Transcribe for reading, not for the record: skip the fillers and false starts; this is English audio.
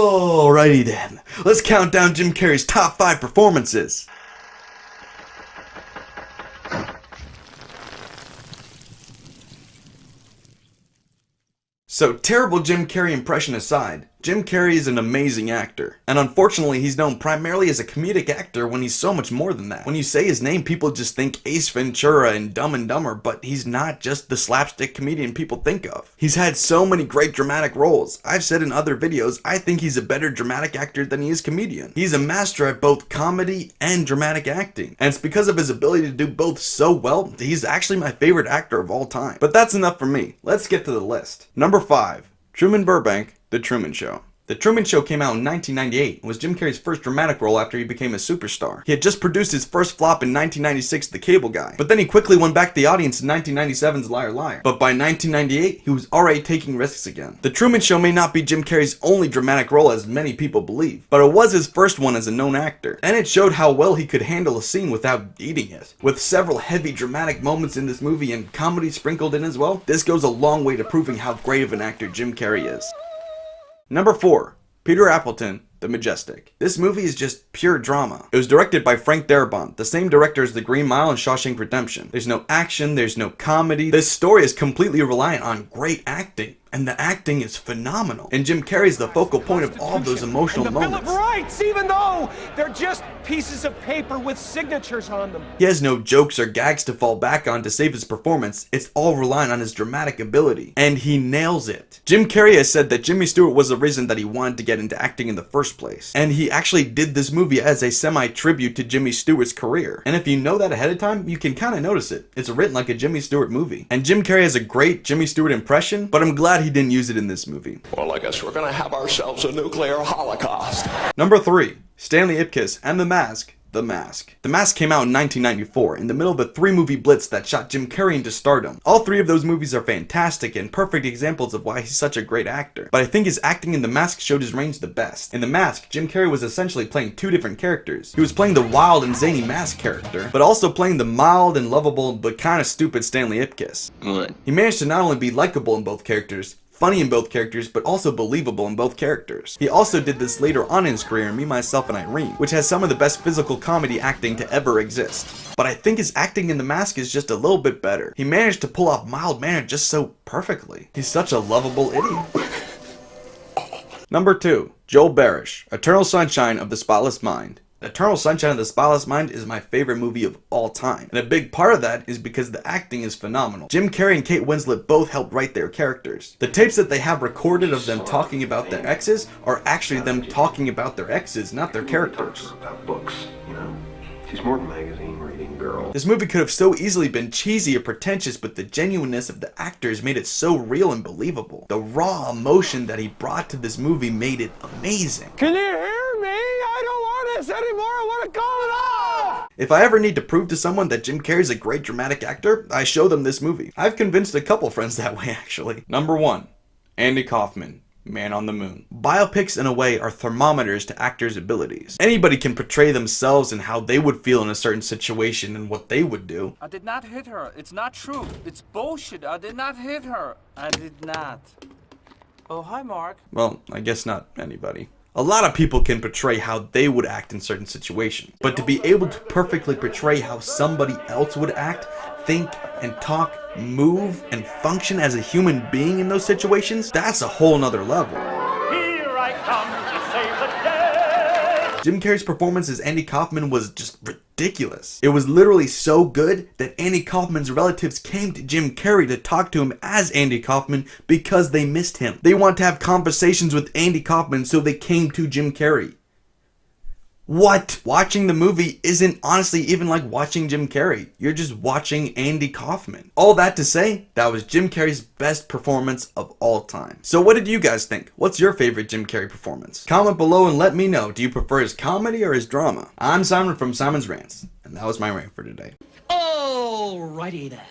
Alrighty then, let's count down Jim Carrey's top 5 performances. So, terrible Jim Carrey impression aside, Jim Carrey is an amazing actor, and unfortunately he's known primarily as a comedic actor when he's so much more than that. When you say his name, people just think Ace Ventura and Dumb and Dumber, but he's not just the slapstick comedian people think of. He's had so many great dramatic roles. I've said in other videos, I think he's a better dramatic actor than he is comedian. He's a master at both comedy and dramatic acting, and it's because of his ability to do both so well, he's actually my favorite actor of all time. But that's enough for me. Let's get to the list. Number 5. Truman Burbank, The Truman Show. The Truman Show came out in 1998 and was Jim Carrey's first dramatic role after he became a superstar. He had just produced his first flop in 1996, The Cable Guy, but then he quickly won back the audience in 1997's Liar Liar. But by 1998, he was already taking risks again. The Truman Show may not be Jim Carrey's only dramatic role as many people believe, but it was his first one as a known actor, and it showed how well he could handle a scene without eating it. With several heavy dramatic moments in this movie and comedy sprinkled in as well, this goes a long way to proving how great of an actor Jim Carrey is. Number 4. Peter Appleton, The Majestic. This movie is just pure drama. It was directed by Frank Darabont, the same director as The Green Mile and Shawshank Redemption. There's no action, there's no comedy. This story is completely reliant on great acting, and the acting is phenomenal. And Jim Carrey is the focal point of all of those emotional moments. The Bill of Rights, even though they're just pieces of paper with signatures on them. He has no jokes or gags to fall back on to save his performance. It's all reliant on his dramatic ability, and he nails it. Jim Carrey has said that Jimmy Stewart was the reason that he wanted to get into acting in the first place, and he actually did this movie as a semi-tribute to Jimmy Stewart's career. And if you know that ahead of time, you can kind of notice it. It's written like a Jimmy Stewart movie. And Jim Carrey has a great Jimmy Stewart impression, but I'm glad he didn't use it in this movie. Well, I guess we're gonna have ourselves a nuclear holocaust. Number 3. Stanley Ipkiss and The Mask. The Mask. The Mask came out in 1994, in the middle of a 3-movie blitz that shot Jim Carrey into stardom. All 3 of those movies are fantastic and perfect examples of why he's such a great actor. But I think his acting in The Mask showed his range the best. In The Mask, Jim Carrey was essentially playing 2 different characters. He was playing the wild and zany Mask character, but also playing the mild and lovable but kind of stupid Stanley Ipkiss. What? He managed to not only be likable in both characters, funny in both characters, but also believable in both characters. He also did this later on in his career in Me, Myself, and Irene, which has some of the best physical comedy acting to ever exist. But I think his acting in The Mask is just a little bit better. He managed to pull off mild manner just so perfectly. He's such a lovable idiot. Number 2. Joel Barish, Eternal Sunshine of the Spotless Mind. Eternal Sunshine of the Spotless Mind is my favorite movie of all time, and a big part of that is because the acting is phenomenal. Jim Carrey and Kate Winslet both helped write their characters. The tapes that they have recorded of them talking about their exes are actually them talking about their exes, not their characters. About books, you know. She's more than magazine reading girl. This movie could have so easily been cheesy or pretentious, but the genuineness of the actors made it so real and believable. The raw emotion that he brought to this movie made it amazing. Can you hear me? I don't want this anymore. I want to call it off. If I ever need to prove to someone that Jim Carrey's a great dramatic actor, I show them this movie. I've convinced a couple friends that way, actually. Number 1. Andy Kaufman, Man on the Moon. Biopics, in a way, are thermometers to actors' abilities. Anybody can portray themselves and how they would feel in a certain situation and what they would do. I did not hit her. It's not true. It's bullshit. I did not hit her. I did not. Oh, hi, Mark. Well, I guess not anybody. A lot of people can portray how they would act in certain situations, but to be able to perfectly portray how somebody else would act, think, and talk, move, and function as a human being in those situations, that's a whole nother level. Here I come to save the day. Jim Carrey's performance as Andy Kaufman was just ridiculous. It was literally so good that Andy Kaufman's relatives came to Jim Carrey to talk to him as Andy Kaufman because they missed him. They want to have conversations with Andy Kaufman, so they came to Jim Carrey. What? Watching the movie isn't honestly even like watching Jim Carrey. You're just watching Andy Kaufman. All that to say, that was Jim Carrey's best performance of all time. So what did you guys think? What's your favorite Jim Carrey performance? Comment below and let me know. Do you prefer his comedy or his drama? I'm Simon from Simon's Rants, and that was my rant for today. Alrighty then.